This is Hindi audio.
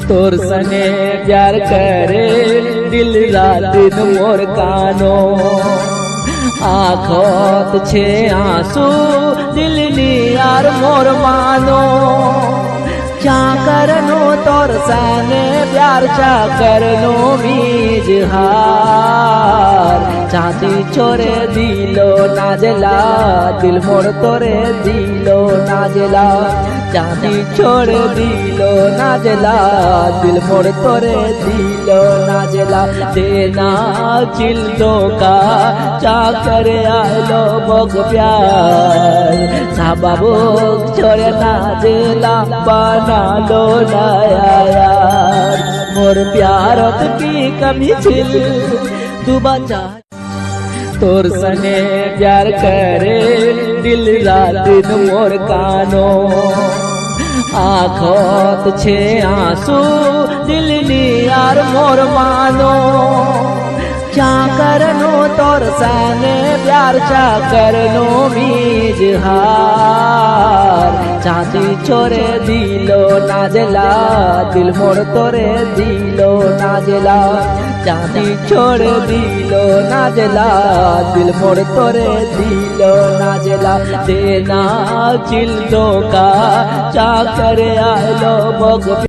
तोर सने प्यार करे दिल रात मोर कानो आँखोत छे आंसू दिल नी यार मोर मानो चा करनो तोर सने प्यार चा करनो बीज हार चांदी छोरे दिलो नाजला दिल मोर तोरे दिलो नाजला चांदी छोड़ दिलो नाजला दिल मोर तोरे दिलो नाजला देना चिल का चा करे आलो बग प्यार साबाबू छोरे नाजला बना लो नया यार मोर प्यार की कमी छिल तू बचा तोर सने प्यार करे दिल रात मोर कानो आँखोत छे आंसू दिल नी यार मोर मानो चा करनो तोर सने प्यार चा करनो बीज हार चांदी छोरे दिलो नाजला दिल मोर तोरे दिलो नाजला चांदी छोड़ दिलो नाजला दिल मोर तोरे दिलो नाजला देना चिल का चा करे आलो बग